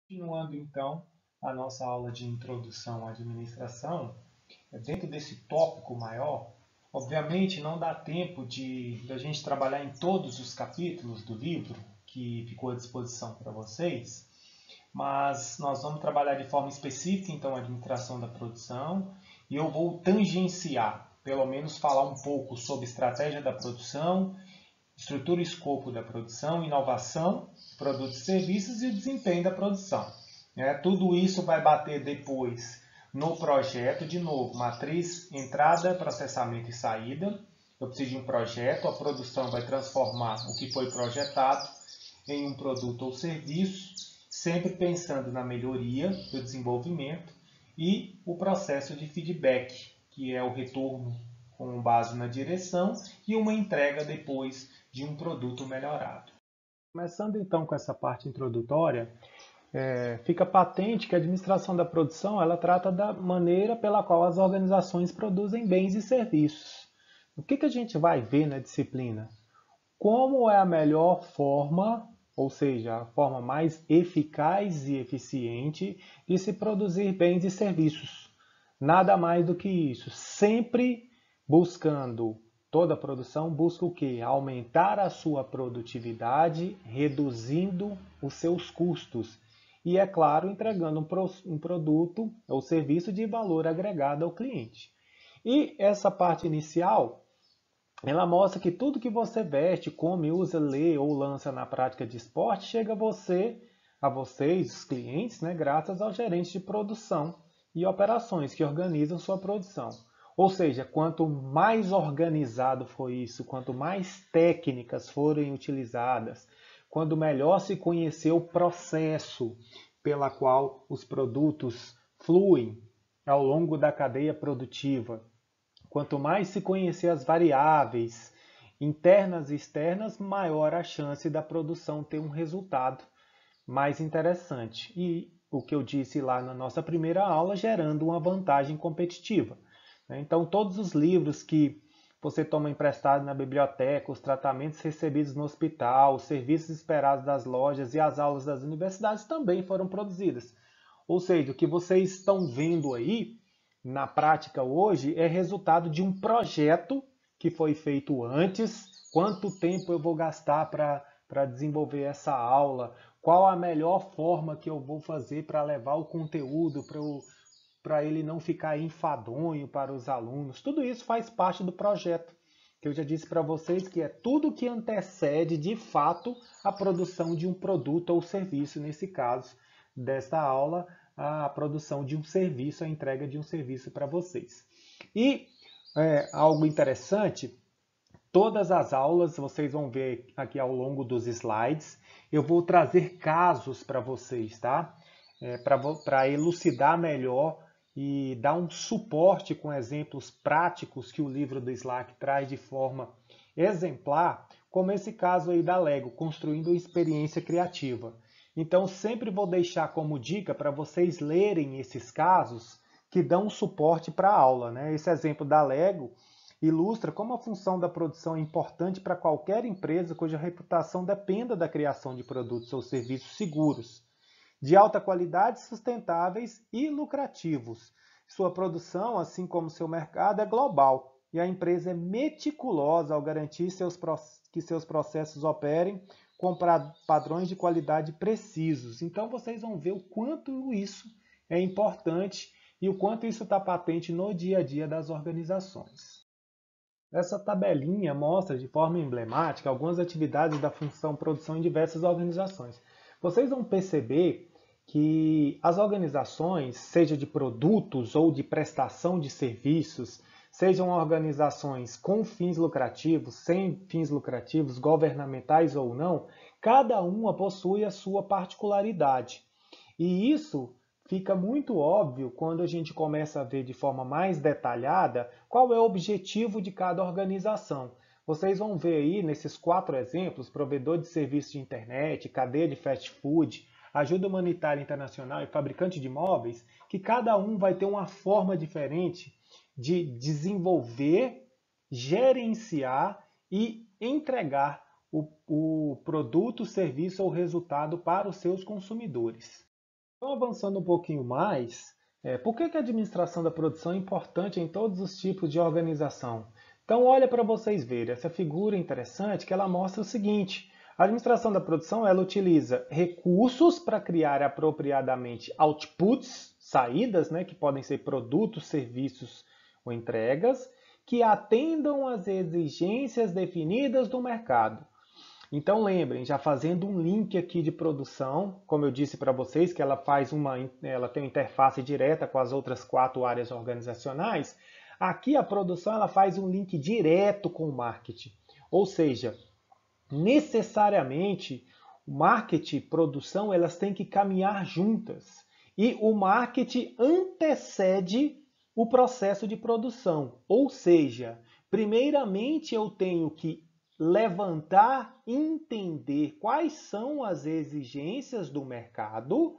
Continuando então a nossa aula de introdução à administração, dentro desse tópico maior, obviamente não dá tempo de a gente trabalhar em todos os capítulos do livro que ficou à disposição para vocês, mas nós vamos trabalhar de forma específica então a administração da produção e eu vou tangenciar, pelo menos falar um pouco sobre estratégia da produção, estrutura e escopo da produção, inovação, produtos e serviços e o desempenho da produção. Tudo isso vai bater depois no projeto, de novo, matriz, entrada, processamento e saída. Eu preciso de um projeto, a produção vai transformar o que foi projetado em um produto ou serviço, sempre pensando na melhoria do desenvolvimento e o processo de feedback, que é o retorno com base na direção e uma entrega depois de um produto melhorado. Começando então com essa parte introdutória, fica patente que a administração da produção ela trata da maneira pela qual as organizações produzem bens e serviços. O que a gente vai ver na disciplina? Como é a melhor forma, ou seja, a forma mais eficaz e eficiente de se produzir bens e serviços. Nada mais do que isso, sempre buscando, toda a produção busca o quê? Aumentar a sua produtividade, reduzindo os seus custos e, é claro, entregando um produto ou serviço de valor agregado ao cliente. E essa parte inicial, ela mostra que tudo que você veste, come, usa, lê ou lança na prática de esporte chega a vocês, os clientes, né, graças aos gerentes de produção e operações que organizam sua produção. Ou seja, quanto mais organizado for isso, quanto mais técnicas forem utilizadas, quando melhor se conhecer o processo pela qual os produtos fluem ao longo da cadeia produtiva, quanto mais se conhecer as variáveis internas e externas, maior a chance da produção ter um resultado mais interessante. E o que eu disse lá na nossa primeira aula, gerando uma vantagem competitiva. Então, todos os livros que você toma emprestado na biblioteca, os tratamentos recebidos no hospital, os serviços esperados das lojas e as aulas das universidades também foram produzidas. Ou seja, o que vocês estão vendo aí na prática hoje é resultado de um projeto que foi feito antes. Quanto tempo eu vou gastar para desenvolver essa aula? Qual a melhor forma que eu vou fazer para levar o conteúdo para ele não ficar enfadonho para os alunos? Tudo isso faz parte do projeto, que eu já disse para vocês que é tudo que antecede de fato a produção de um produto ou serviço, nesse caso desta aula, a produção de um serviço, a entrega de um serviço para vocês. E algo interessante, todas as aulas vocês vão ver aqui ao longo dos slides, eu vou trazer casos para vocês, tá? Para elucidar melhor e dar um suporte com exemplos práticos que o livro do Slack traz de forma exemplar, como esse caso aí da Lego, construindo uma experiência criativa. Então, sempre vou deixar como dica para vocês lerem esses casos que dão suporte para a aula, né? Esse exemplo da Lego ilustra como a função da produção é importante para qualquer empresa cuja reputação dependa da criação de produtos ou serviços seguros, de alta qualidade, sustentáveis e lucrativos. Sua produção, assim como seu mercado, é global e a empresa é meticulosa ao garantir que seus processos operem com padrões de qualidade precisos. Então vocês vão ver o quanto isso é importante e o quanto isso está patente no dia a dia das organizações. Essa tabelinha mostra de forma emblemática algumas atividades da função produção em diversas organizações. Vocês vão perceber que as organizações, seja de produtos ou de prestação de serviços, sejam organizações com fins lucrativos, sem fins lucrativos, governamentais ou não, cada uma possui a sua particularidade. E isso fica muito óbvio quando a gente começa a ver de forma mais detalhada qual é o objetivo de cada organização. Vocês vão ver aí nesses 4 exemplos, provedor de serviço de internet, cadeia de fast food, ajuda humanitária internacional e fabricante de móveis, que cada um vai ter uma forma diferente de desenvolver, gerenciar e entregar o produto, serviço ou resultado para os seus consumidores. Então, avançando um pouquinho mais, por que a administração da produção é importante em todos os tipos de organização? Então, olha para vocês verem, essa figura interessante que ela mostra o seguinte: a administração da produção ela utiliza recursos para criar apropriadamente outputs, saídas, né, que podem ser produtos, serviços ou entregas, que atendam às exigências definidas do mercado. Então lembrem, já fazendo um link aqui de produção, como eu disse para vocês, que ela tem uma interface direta com as outras 4 áreas organizacionais, aqui a produção ela faz um link direto com o marketing. Ou seja, necessariamente o marketing e produção elas têm que caminhar juntas. E o marketing antecede o processo de produção. Ou seja, primeiramente eu tenho que levantar, entender quais são as exigências do mercado,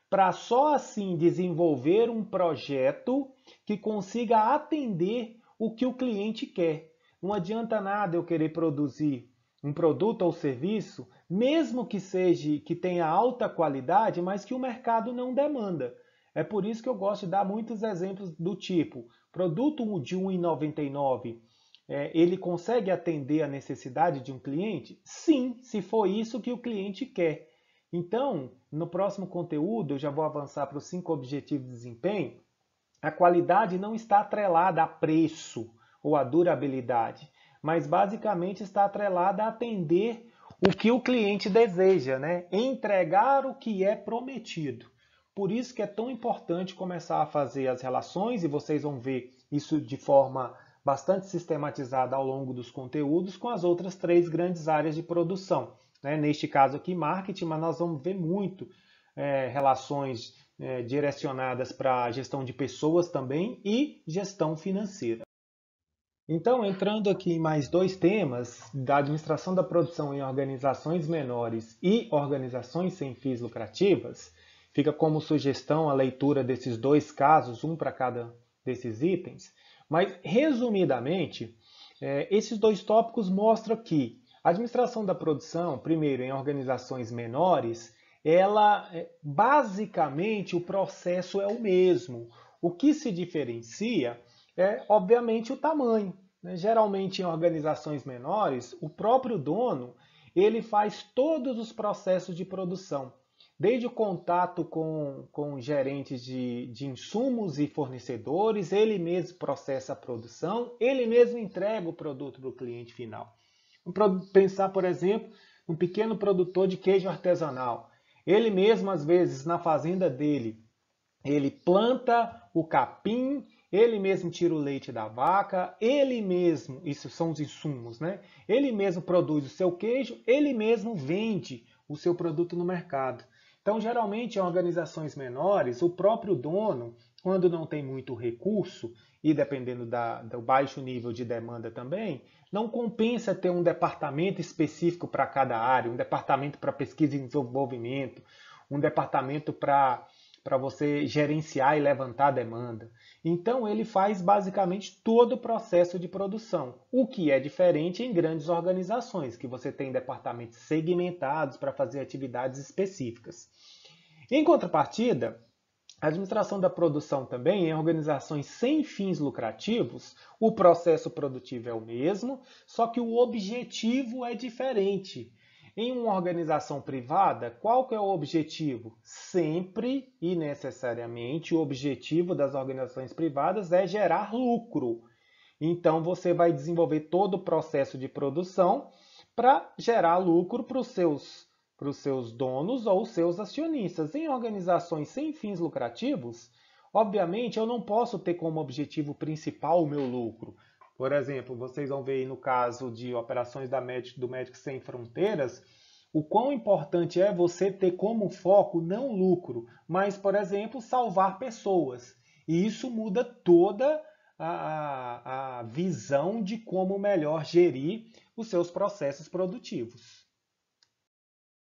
para só assim desenvolver um projeto que consiga atender o que o cliente quer. Não adianta nada eu querer produzir um produto ou serviço, mesmo que tenha alta qualidade, mas que o mercado não demanda. É por isso que eu gosto de dar muitos exemplos do tipo, produto de R$ 1,99, ele consegue atender a necessidade de um cliente? Sim, se for isso que o cliente quer. Então, no próximo conteúdo, eu já vou avançar para os 5 objetivos de desempenho. A qualidade não está atrelada a preço ou a durabilidade, mas basicamente está atrelada a atender o que o cliente deseja, né? Entregar o que é prometido. Por isso que é tão importante começar a fazer as relações, e vocês vão ver isso de forma bastante sistematizada ao longo dos conteúdos com as outras 3 grandes áreas de produção. Neste caso aqui, marketing, mas nós vamos ver muito relações direcionadas para a gestão de pessoas também e gestão financeira. Então, entrando aqui em mais 2 temas, da administração da produção em organizações menores e organizações sem fins lucrativas, fica como sugestão a leitura desses 2 casos, um para cada desses itens, mas resumidamente, esses 2 tópicos mostram que a administração da produção, primeiro em organizações menores, ela basicamente o processo é o mesmo. O que se diferencia é, obviamente, o tamanho. Geralmente, em organizações menores, o próprio dono ele faz todos os processos de produção, desde o contato com gerentes de insumos e fornecedores, ele mesmo processa a produção, ele mesmo entrega o produto para o cliente final. Vamos pensar, por exemplo, um pequeno produtor de queijo artesanal. Ele mesmo, às vezes, na fazenda dele, ele planta o capim, ele mesmo tira o leite da vaca, ele mesmo, isso são os insumos, né? Ele mesmo produz o seu queijo, ele mesmo vende o seu produto no mercado. Então, geralmente, em organizações menores, o próprio dono, quando não tem muito recurso, e dependendo do baixo nível de demanda também, não compensa ter um departamento específico para cada área, um departamento para pesquisa e desenvolvimento, um departamento para você gerenciar e levantar a demanda. Então, ele faz basicamente todo o processo de produção, o que é diferente em grandes organizações, que você tem departamentos segmentados para fazer atividades específicas. Em contrapartida, a administração da produção também, em organizações sem fins lucrativos, o processo produtivo é o mesmo, só que o objetivo é diferente. Em uma organização privada, qual que é o objetivo? Sempre e necessariamente o objetivo das organizações privadas é gerar lucro. Então você vai desenvolver todo o processo de produção para gerar lucro para os seus donos ou seus acionistas. Em organizações sem fins lucrativos, obviamente eu não posso ter como objetivo principal o meu lucro. Por exemplo, vocês vão ver aí no caso de operações do Médicos Sem Fronteiras, o quão importante é você ter como foco não lucro, mas, por exemplo, salvar pessoas. E isso muda toda a visão de como melhor gerir os seus processos produtivos.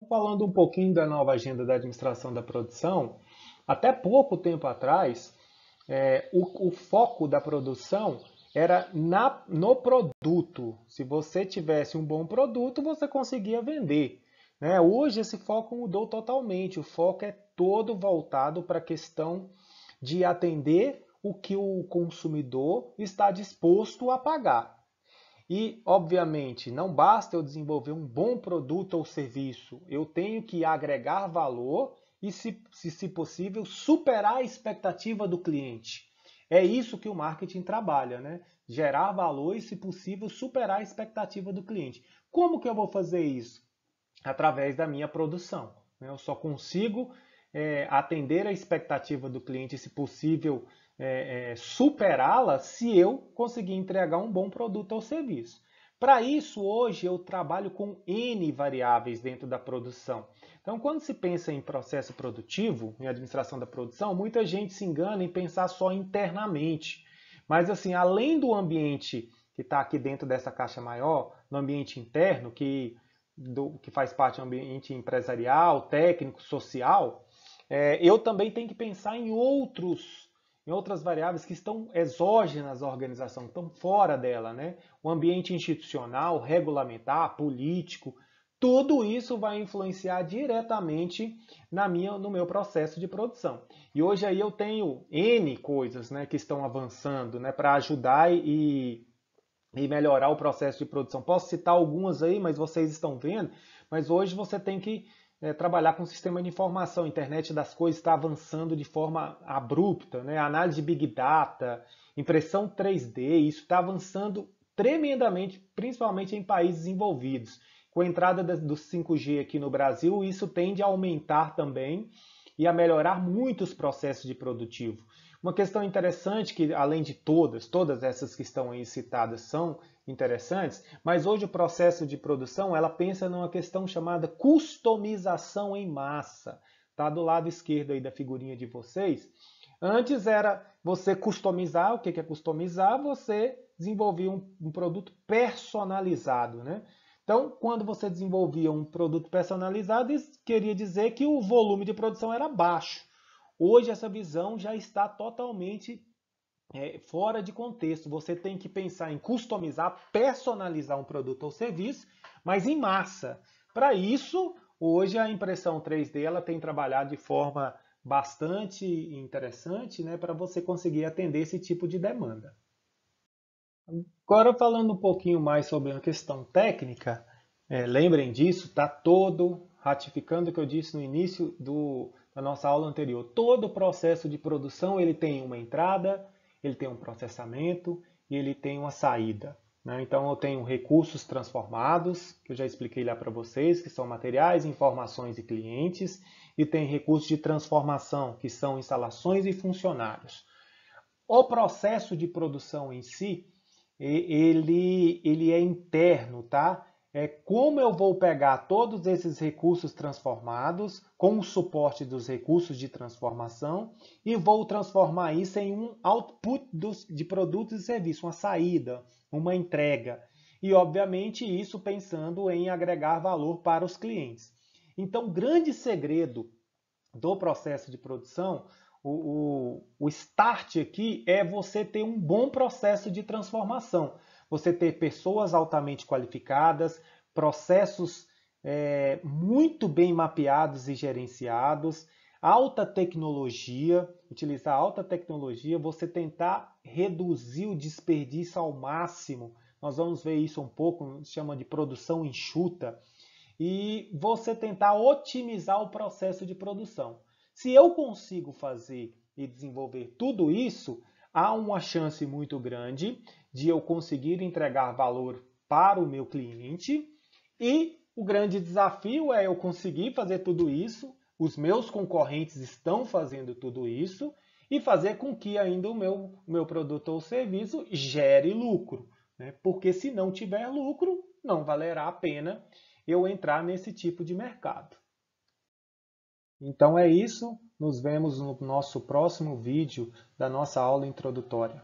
Falando um pouquinho da nova agenda da administração da produção, até pouco tempo atrás, o foco da produção era no produto. Se você tivesse um bom produto, você conseguia vender. Hoje esse foco mudou totalmente. O foco é todo voltado para a questão de atender o que o consumidor está disposto a pagar. E, obviamente, não basta eu desenvolver um bom produto ou serviço, eu tenho que agregar valor e, se possível, superar a expectativa do cliente. É isso que o marketing trabalha, né? Gerar valor e, se possível, superar a expectativa do cliente. Como que eu vou fazer isso? Através da minha produção. Eu só consigo atender a expectativa do cliente, se possível, superá-la, se eu conseguir entregar um bom produto ou serviço. Para isso, hoje, eu trabalho com N variáveis dentro da produção. Então, quando se pensa em processo produtivo, em administração da produção, muita gente se engana em pensar só internamente. Mas, assim, além do ambiente que está aqui dentro dessa caixa maior, no ambiente interno, que faz parte do ambiente empresarial, técnico, social, eu também tenho que pensar em outras variáveis que estão exógenas à organização, estão fora dela, né? O ambiente institucional, regulamentar, político, tudo isso vai influenciar diretamente no meu processo de produção. E hoje aí eu tenho N coisas, né, que estão avançando, né, para ajudar e melhorar o processo de produção. Posso citar algumas aí, mas vocês estão vendo. Mas hoje você tem que trabalhar com o sistema de informação. A internet das coisas está avançando de forma abrupta, né? Análise de Big Data, impressão 3D, isso está avançando tremendamente, principalmente em países desenvolvidos. Com a entrada do 5G aqui no Brasil, isso tende a aumentar também e a melhorar muito os processos de produtivo. Uma questão interessante, que além de todas essas que estão aí citadas são interessantes, mas hoje o processo de produção, ela pensa numa questão chamada customização em massa. Está do lado esquerdo aí da figurinha de vocês. Antes era você customizar. O que é customizar? Você desenvolvia um produto personalizado, né? Então, quando você desenvolvia um produto personalizado, isso queria dizer que o volume de produção era baixo. Hoje essa visão já está totalmente fora de contexto. Você tem que pensar em customizar, personalizar um produto ou serviço, mas em massa. Para isso, hoje a impressão 3D ela tem trabalhado de forma bastante interessante, né, para você conseguir atender esse tipo de demanda. Agora falando um pouquinho mais sobre a questão técnica, lembrem disso, está todo ratificando o que eu disse no início da nossa aula anterior. Todo o processo de produção ele tem uma entrada, ele tem um processamento e ele tem uma saída, né? Então eu tenho recursos transformados, que eu já expliquei lá para vocês, que são materiais, informações e clientes, e tem recursos de transformação, que são instalações e funcionários. O processo de produção em si, ele é interno, tá? É como eu vou pegar todos esses recursos transformados com o suporte dos recursos de transformação e vou transformar isso em um output de produtos e serviços, uma saída, uma entrega. E, obviamente, isso pensando em agregar valor para os clientes. Então, o grande segredo do processo de produção, o start aqui é você ter um bom processo de transformação. Você ter pessoas altamente qualificadas, processos muito bem mapeados e gerenciados, alta tecnologia, utilizar alta tecnologia, você tentar reduzir o desperdício ao máximo. Nós vamos ver isso um pouco, se chama de produção enxuta. E você tentar otimizar o processo de produção. Se eu consigo fazer e desenvolver tudo isso, há uma chance muito grande de eu conseguir entregar valor para o meu cliente, e o grande desafio é eu conseguir fazer tudo isso, os meus concorrentes estão fazendo tudo isso, e fazer com que ainda o meu produto ou serviço gere lucro, né? Porque se não tiver lucro, não valerá a pena eu entrar nesse tipo de mercado. Então é isso, nos vemos no nosso próximo vídeo da nossa aula introdutória.